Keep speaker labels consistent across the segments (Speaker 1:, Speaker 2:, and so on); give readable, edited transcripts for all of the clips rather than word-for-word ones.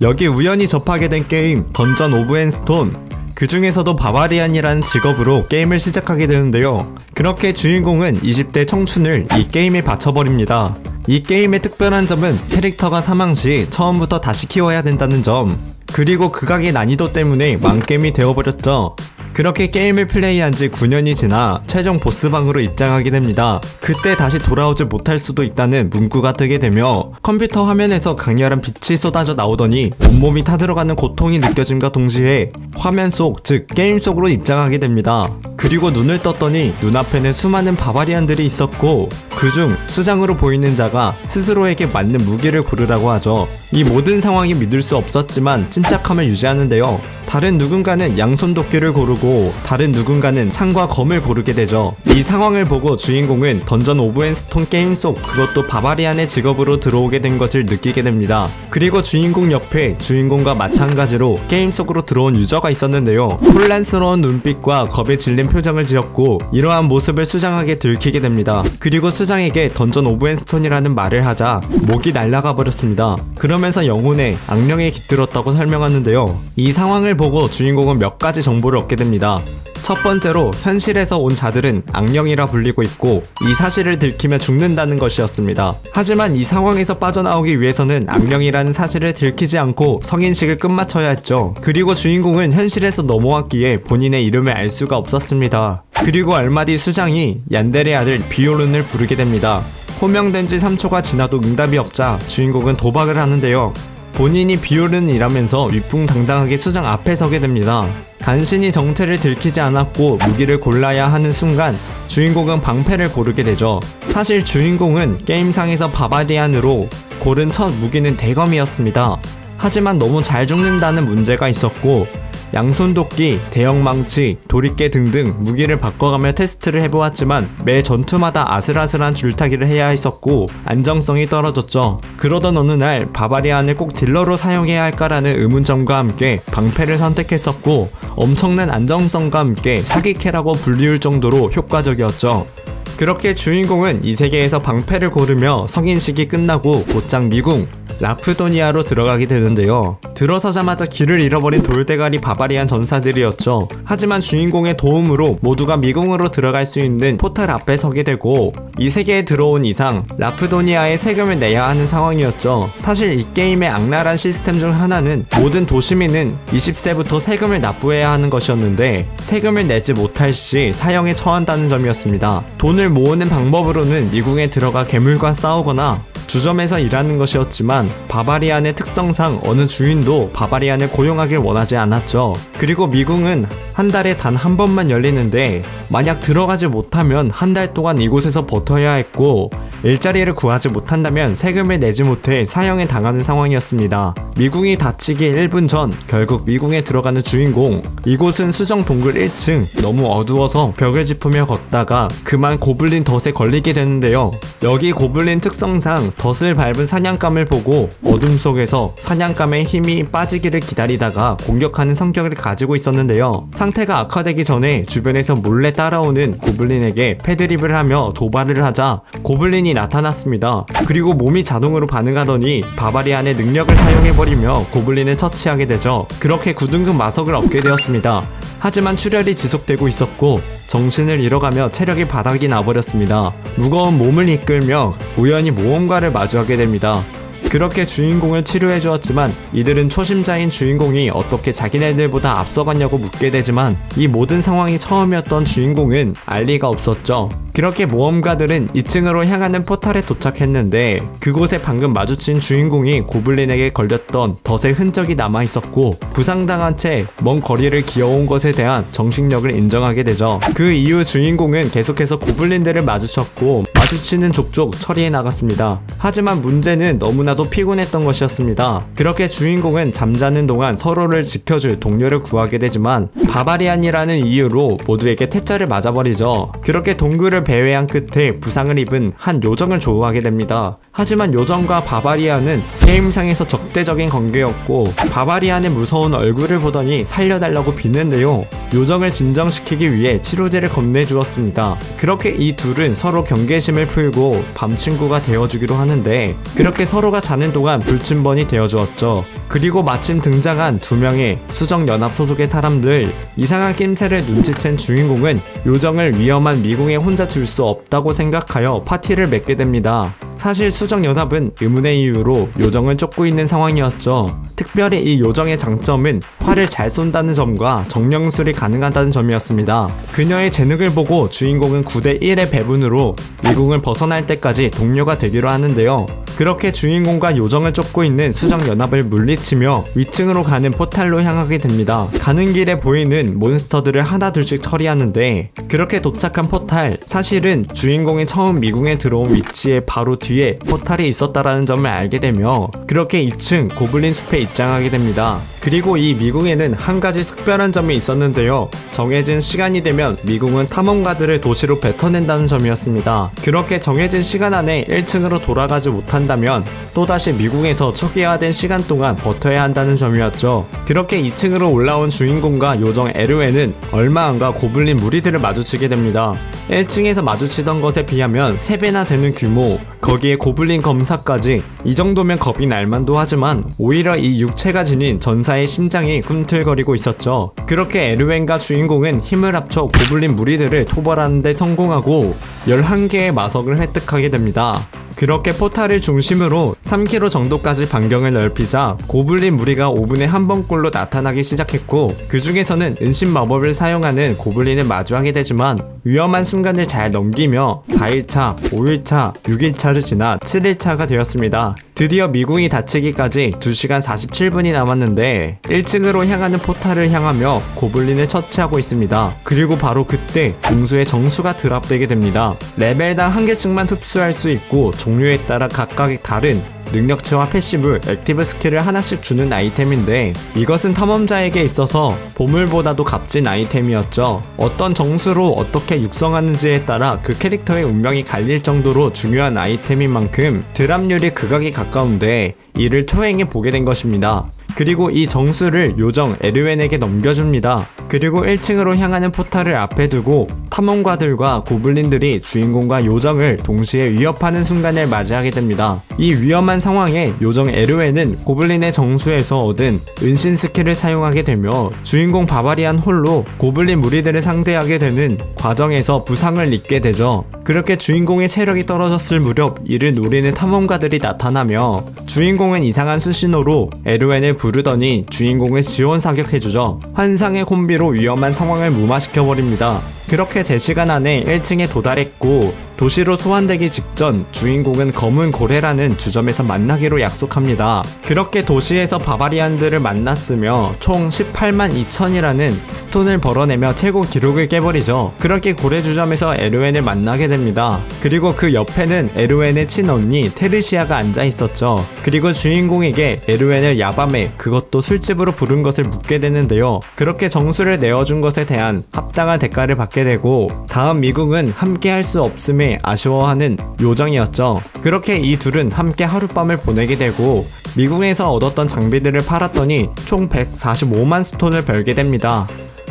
Speaker 1: 여기 우연히 접하게 된 게임 던전 오브 앤 스톤. 그 중에서도 바바리안이라는 직업으로 게임을 시작하게 되는데요. 그렇게 주인공은 20대 청춘을 이 게임에 바쳐버립니다. 이 게임의 특별한 점은 캐릭터가 사망 시 처음부터 다시 키워야 된다는 점, 그리고 극악의 난이도 때문에 망게임이 되어버렸죠. 그렇게 게임을 플레이한 지 9년이 지나 최종 보스방으로 입장하게 됩니다. 그때 다시 돌아오지 못할 수도 있다는 문구가 뜨게 되며 컴퓨터 화면에서 강렬한 빛이 쏟아져 나오더니 온몸이 타들어가는 고통이 느껴짐과 동시에 화면 속, 즉 게임 속으로 입장하게 됩니다. 그리고 눈을 떴더니 눈앞에는 수많은 바바리안들이 있었고 그중 수장으로 보이는 자가 스스로에게 맞는 무기를 고르라고 하죠. 이 모든 상황이 믿을 수 없었지만 침착함을 유지하는데요. 다른 누군가는 양손도끼를 고르고 다른 누군가는 창과 검을 고르게 되죠. 이 상황을 보고 주인공은 던전 오브 앤 스톤 게임 속, 그것도 바바리안의 직업으로 들어오게 된 것을 느끼게 됩니다. 그리고 주인공 옆에 주인공과 마찬가지로 게임 속으로 들어온 유저가 있었는데요. 혼란스러운 눈빛과 겁에 질린 표정을 지었고 이러한 모습을 수장에게 들키게 됩니다. 그리고 수장에게 던전 오브 앤 스톤이라는 말을 하자 목이 날아가 버렸습니다. 그러면서 영혼에 악령에 깃들었다고 설명하는데요. 이 상황을 보고 주인공은 몇 가지 정보를 얻게 됩니다. 첫 번째로 현실에서 온 자들은 악령이라 불리고 있고 이 사실을 들키면 죽는다는 것이었습니다. 하지만 이 상황에서 빠져나오기 위해서는 악령이라는 사실을 들키지 않고 성인식을 끝마쳐야 했죠. 그리고 주인공은 현실에서 넘어왔기에 본인의 이름을 알 수가 없었습니다. 그리고 얼마 뒤 수장이 얀델의 아들 비오른을 부르게 됩니다. 호명된 지 3초가 지나도 응답이 없자 주인공은 도박을 하는데요. 본인이 비오른이라면서 위풍당당하게 수장 앞에 서게 됩니다. 간신히 정체를 들키지 않았고 무기를 골라야 하는 순간 주인공은 방패를 고르게 되죠. 사실 주인공은 게임상에서 바바리안으로 고른 첫 무기는 대검이었습니다. 하지만 너무 잘 죽는다는 문제가 있었고 양손도끼, 대형망치, 도리깨 등등 무기를 바꿔가며 테스트를 해보았지만 매 전투마다 아슬아슬한 줄타기를 해야 했었고 안정성이 떨어졌죠. 그러던 어느 날 바바리안을 꼭 딜러로 사용해야 할까라는 의문점과 함께 방패를 선택했었고 엄청난 안정성과 함께 사기캐라고 불리울 정도로 효과적이었죠. 그렇게 주인공은 이 세계에서 방패를 고르며 성인식이 끝나고 곧장 미궁 라프도니아로 들어가게 되는데요. 들어서자마자 길을 잃어버린 돌대가리 바바리안 전사들이었죠. 하지만 주인공의 도움으로 모두가 미궁으로 들어갈 수 있는 포탈 앞에 서게 되고 이 세계에 들어온 이상 라프도니아에 세금을 내야 하는 상황이었죠. 사실 이 게임의 악랄한 시스템 중 하나는 모든 도시민은 20세부터 세금을 납부해야 하는 것이었는데 세금을 내지 못할 시 사형에 처한다는 점이었습니다. 돈을 모으는 방법으로는 미궁에 들어가 괴물과 싸우거나 주점에서 일하는 것이었지만 바바리안의 특성상 어느 주인도 바바리안을 고용하길 원하지 않았죠. 그리고 미궁은 한 달에 단 한 번만 열리는데 만약 들어가지 못하면 한 달 동안 이곳에서 버텨야 했고 일자리를 구하지 못한다면 세금을 내지 못해 사형에 당하는 상황이었습니다. 미궁이 닫히기 1분 전 결국 미궁에 들어가는 주인공. 이곳은 수정 동굴 1층. 너무 어두워서 벽을 짚으며 걷다가 그만 고블린 덫에 걸리게 되는데요. 여기 고블린 특성상 덫을 밟은 사냥감을 보고 어둠 속에서 사냥감의 힘이 빠지기를 기다리다가 공격하는 성격을 가지고 있었는데요. 상태가 악화되기 전에 주변에서 몰래 따라오는 고블린에게 패드립을 하며 도발을 하자 고블린이 나타났습니다. 그리고 몸이 자동으로 반응하더니 바바리안의 능력을 사용해버리며 고블린을 처치하게 되죠. 그렇게 9등급 마석을 얻게 되었습니다. 하지만 출혈이 지속되고 있었고 정신을 잃어가며 체력이 바닥이 나버렸습니다. 무거운 몸을 이끌며 우연히 모험가를 마주하게 됩니다. 그렇게 주인공을 치료해 주었지만 이들은 초심자인 주인공이 어떻게 자기네들보다 앞서갔냐고 묻게 되지만 이 모든 상황이 처음이었던 주인공은 알 리가 없었죠. 그렇게 모험가들은 2층으로 향하는 포탈에 도착했는데 그곳에 방금 마주친 주인공이 고블린에게 걸렸던 덫의 흔적이 남아있었고 부상당한 채 먼 거리를 기어온 것에 대한 정신력을 인정하게 되죠. 그 이후 주인공은 계속해서 고블린들을 마주쳤고 마주치는 족족 처리해 나갔습니다. 하지만 문제는 너무나도 피곤했던 것이었습니다. 그렇게 주인공은 잠자는 동안 서로를 지켜줄 동료를 구하게 되지만 바바리안이라는 이유로 모두에게 퇴짜를 맞아버리죠. 그렇게 동굴을 배회한 끝에 부상을 입은 한 요정을 조우하게 됩니다. 하지만 요정과 바바리안은 게임상에서 적대적인 관계였고 바바리안의 무서운 얼굴을 보더니 살려달라고 빌는데요. 요정을 진정시키기 위해 치료제를 건네주었습니다. 그렇게 이 둘은 서로 경계심을 풀고 밤 친구가 되어주기로 하는데 그렇게 서로가 자는 동안 불침번이 되어주었죠. 그리고 마침 등장한 두 명의 수정연합 소속의 사람들. 이상한 낌새를 눈치챈 주인공은 요정을 위험한 미궁에 혼자 둘 수 없다고 생각하여 파티를 맺게 됩니다. 사실 수정연합은 의문의 이유로 요정을 쫓고 있는 상황이었죠. 특별히 이 요정의 장점은 활을 잘 쏜다는 점과 정령술이 가능하다는 점이었습니다. 그녀의 재능을 보고 주인공은 9대1의 배분으로 미궁을 벗어날 때까지 동료가 되기로 하는데요. 그렇게 주인공과 요정을 쫓고 있는 수정연합을 물리치며 위층으로 가는 포탈로 향하게 됩니다. 가는 길에 보이는 몬스터들을 하나둘씩 처리하는데 그렇게 도착한 포탈, 사실은 주인공이 처음 미궁에 들어온 위치에 바로 뒤에 포탈이 있었다라는 점을 알게 되며 그렇게 2층 고블린 숲에 입장하게 됩니다. 그리고 이 미궁에는 한 가지 특별한 점이 있었는데요. 정해진 시간이 되면 미궁은 탐험가들을 도시로 뱉어낸다는 점이었습니다. 그렇게 정해진 시간 안에 1층으로 돌아가지 못한다면 또다시 미궁에서 초기화된 시간 동안 버텨야 한다는 점이었죠. 그렇게 2층으로 올라온 주인공과 요정 에르웨는 얼마 안가 고블린 무리들을 마주치게 됩니다. 1층에서 마주치던 것에 비하면 3배나 되는 규모, 거기에 고블린 검사까지. 이 정도면 겁이 날만도 하지만 오히려 이 육체가 지닌 전사의 심장이 꿈틀거리고 있었죠. 그렇게 에르웬과 주인공은 힘을 합쳐 고블린 무리들을 토벌하는 데 성공하고 11개의 마석을 획득하게 됩니다. 그렇게 포탈을 중심으로 3km 정도까지 반경을 넓히자 고블린 무리가 5분에 한 번꼴로 나타나기 시작했고 그 중에서는 은신 마법을 사용하는 고블린을 마주하게 되지만 위험한 순간을 잘 넘기며 4일차, 5일차, 6일차를 지나 7일차가 되었습니다. 드디어 미궁이 닫히기까지 2시간 47분이 남았는데 1층으로 향하는 포탈을 향하며 고블린을 처치하고 있습니다. 그리고 바로 그때 궁수의 정수가 드랍되게 됩니다. 레벨당 한 개씩만 흡수할 수 있고 종류에 따라 각각의 다른 능력치와 패시브, 액티브 스킬을 하나씩 주는 아이템인데 이것은 탐험자에게 있어서 보물보다도 값진 아이템이었죠. 어떤 정수로 어떻게 육성하는지에 따라 그 캐릭터의 운명이 갈릴 정도로 중요한 아이템인 만큼 드랍률이 극악에 가까운데 이를 초행해 보게 된 것입니다. 그리고 이 정수를 요정 에르웬에게 넘겨줍니다. 그리고 1층으로 향하는 포탈을 앞에 두고 탐험가들과 고블린들이 주인공과 요정을 동시에 위협하는 순간을 맞이하게 됩니다. 이 위험한 상황에 요정 에르웬은 고블린의 정수에서 얻은 은신 스킬을 사용하게 되며 주인공 바바리안 홀로 고블린 무리들을 상대하게 되는 과정에서 부상을 입게 되죠. 그렇게 주인공의 체력이 떨어졌을 무렵 이를 노리는 탐험가들이 나타나며 주인공은 이상한 수신호로 에르웬을 부르더니 주인공을 지원 사격해주죠. 환상의 콤비로 위험한 상황을 무마시켜버립니다. 그렇게 제 시간 안에 1층에 도달했고 도시로 소환되기 직전 주인공은 검은 고래라는 주점에서 만나기로 약속합니다. 그렇게 도시에서 바바리안들을 만났으며 총 18만 2천이라는 스톤을 벌어내며 최고 기록을 깨버리죠. 그렇게 고래 주점에서 에르웬을 만나게 됩니다. 그리고 그 옆에는 에르웬의 친언니 테르시아가 앉아 있었죠. 그리고 주인공에게 에르웬을 야밤에 그것도 술집으로 부른 것을 묻게 되는데요. 그렇게 정수를 내어준 것에 대한 합당한 대가를 받게 되고 다음 미궁은 함께 할 수 없음에 아쉬워하는 요정이었죠. 그렇게 이 둘은 함께 하룻밤을 보내게 되고 미궁에서 얻었던 장비들을 팔았더니 총 145만 스톤을 벌게 됩니다.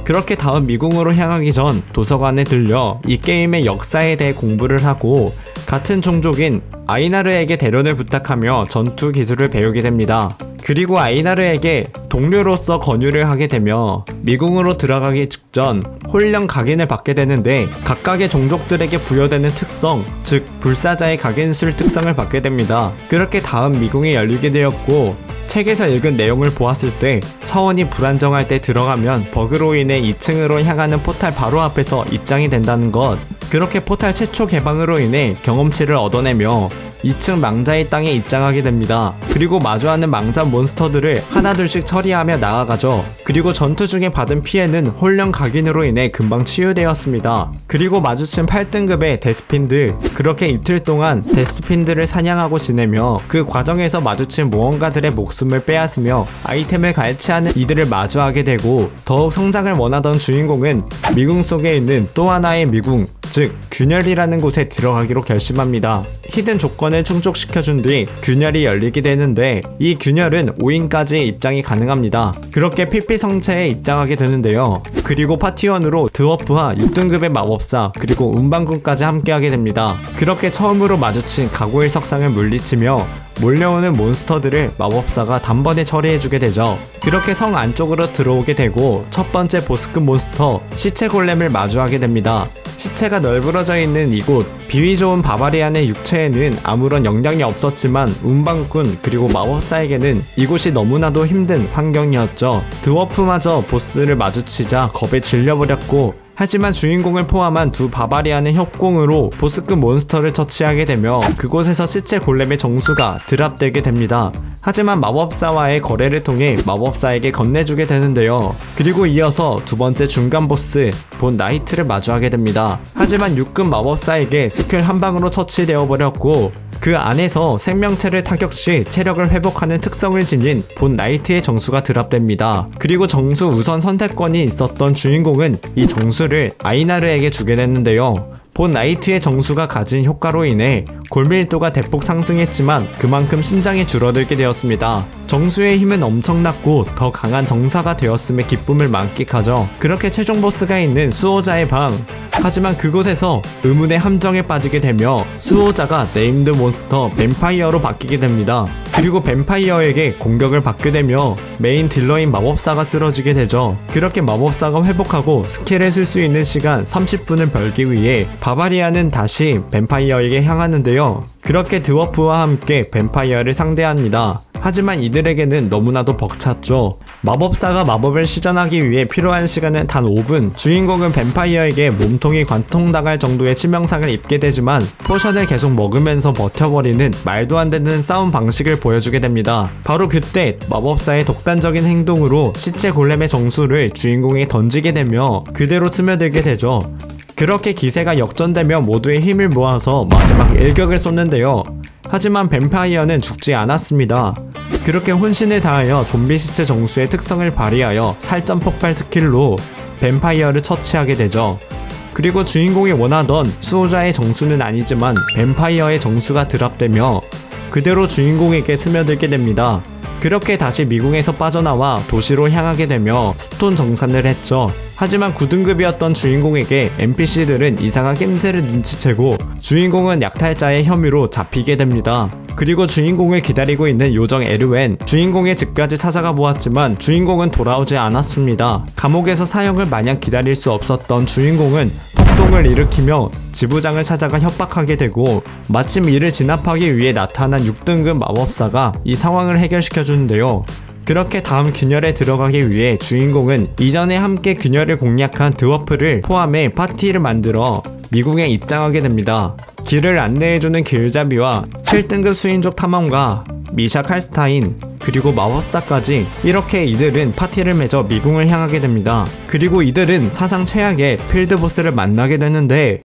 Speaker 1: 그렇게 다음 미궁으로 향하기 전 도서관에 들려 이 게임의 역사에 대해 공부를 하고 같은 종족인 아이나르에게 대련을 부탁하며 전투 기술을 배우게 됩니다. 그리고 아이나르에게 동료로서 권유를 하게 되며 미궁으로 들어가기 직전 홀령 각인을 받게 되는데 각각의 종족들에게 부여되는 특성, 즉 불사자의 각인술 특성을 받게 됩니다. 그렇게 다음 미궁이 열리게 되었고 책에서 읽은 내용을 보았을 때 차원이 불안정할 때 들어가면 버그로 인해 2층으로 향하는 포탈 바로 앞에서 입장이 된다는 것. 그렇게 포탈 최초 개방으로 인해 경험치를 얻어내며 2층 망자의 땅에 입장하게 됩니다. 그리고 마주하는 망자 몬스터들을 하나둘씩 처리하며 나아가죠. 그리고 전투 중에 받은 피해는 홀령 각인으로 인해 금방 치유되었습니다. 그리고 마주친 8등급의 데스핀드, 그렇게 이틀 동안 데스핀드를 사냥하고 지내며 그 과정에서 마주친 모험가들의 목숨을 빼앗으며 아이템을 갈취하는 이들을 마주하게 되고 더욱 성장을 원하던 주인공은 미궁 속에 있는 또 하나의 미궁, 즉 균열이라는 곳에 들어가기로 결심합니다. 히든 조건을 충족시켜준 뒤 균열이 열리게 되는데 이 균열은 5인까지 입장이 가능합니다. 그렇게 PP 성체에 입장하게 되는데요. 그리고 파티원으로 드워프와 6등급의 마법사 그리고 운반군까지 함께하게 됩니다. 그렇게 처음으로 마주친 가고일 석상을 물리치며 몰려오는 몬스터들을 마법사가 단번에 처리해주게 되죠. 그렇게 성 안쪽으로 들어오게 되고 첫 번째 보스급 몬스터 시체 골렘을 마주하게 됩니다. 시체가 널브러져 있는 이곳, 비위 좋은 바바리안의 육체에는 아무런 영향이 없었지만 운반군 그리고 마법사에게는 이곳이 너무나도 힘든 환경이었죠. 드워프마저 보스를 마주치자 겁에 질려버렸고, 하지만 주인공을 포함한 두 바바리안의 협공으로 보스급 몬스터를 처치하게 되며 그곳에서 시체 골렘의 정수가 드랍되게 됩니다. 하지만 마법사와의 거래를 통해 마법사에게 건네주게 되는데요. 그리고 이어서 두 번째 중간 보스 본 나이트를 마주하게 됩니다. 하지만 6급 마법사에게 스킬 한 방으로 처치되어 버렸고, 그 안에서 생명체를 타격 시 체력을 회복하는 특성을 지닌 본 나이트의 정수가 드랍됩니다. 그리고 정수 우선 선택권이 있었던 주인공은 이 정수를 아이나르에게 주게 됐는데요. 본 나이트의 정수가 가진 효과로 인해 골밀도가 대폭 상승했지만 그만큼 신장이 줄어들게 되었습니다. 정수의 힘은 엄청났고 더 강한 정사가 되었음에 기쁨을 만끽하죠. 그렇게 최종 보스가 있는 수호자의 방, 하지만 그곳에서 의문의 함정에 빠지게 되며 수호자가 네임드 몬스터 뱀파이어로 바뀌게 됩니다. 그리고 뱀파이어에게 공격을 받게 되며 메인 딜러인 마법사가 쓰러지게 되죠. 그렇게 마법사가 회복하고 스킬을 쓸 수 있는 시간 30분을 벌기 위해 바바리안은 다시 뱀파이어에게 향하는데요. 그렇게 드워프와 함께 뱀파이어를 상대합니다. 하지만 이들에게는 너무나도 벅찼죠. 마법사가 마법을 시전하기 위해 필요한 시간은 단 5분, 주인공은 뱀파이어에게 몸통이 관통당할 정도의 치명상을 입게 되지만 포션을 계속 먹으면서 버텨버리는 말도 안 되는 싸움 방식을 보여주게 됩니다. 바로 그때 마법사의 독단적인 행동으로 시체 골렘의 정수를 주인공에게 던지게 되며 그대로 스며들게 되죠. 그렇게 기세가 역전되며 모두의 힘을 모아서 마지막 일격을 쏟는데요. 하지만 뱀파이어는 죽지 않았습니다. 그렇게 혼신을 다하여 좀비 시체 정수의 특성을 발휘하여 살점 폭발 스킬로 뱀파이어를 처치하게 되죠. 그리고 주인공이 원하던 수호자의 정수는 아니지만 뱀파이어의 정수가 드랍되며 그대로 주인공에게 스며들게 됩니다. 그렇게 다시 미궁에서 빠져나와 도시로 향하게 되며 스톤 정산을 했죠. 하지만 9등급이었던 주인공에게 NPC들은 이상한 낌새를 눈치채고 주인공은 약탈자의 혐의로 잡히게 됩니다. 그리고 주인공을 기다리고 있는 요정 에르웬, 주인공의 집까지 찾아가 보았지만 주인공은 돌아오지 않았습니다. 감옥에서 사형을 마냥 기다릴 수 없었던 주인공은 폭동을 일으키며 지부장을 찾아가 협박하게 되고, 마침 이를 진압하기 위해 나타난 6등급 마법사가 이 상황을 해결시켜주는데요. 그렇게 다음 균열에 들어가기 위해 주인공은 이전에 함께 균열을 공략한 드워프를 포함해 파티를 만들어 미궁에 입장하게 됩니다. 길을 안내해주는 길잡이와 7등급 수인족 탐험가, 미샤 칼스타인, 그리고 마법사까지, 이렇게 이들은 파티를 맺어 미궁을 향하게 됩니다. 그리고 이들은 사상 최악의 필드보스를 만나게 되는데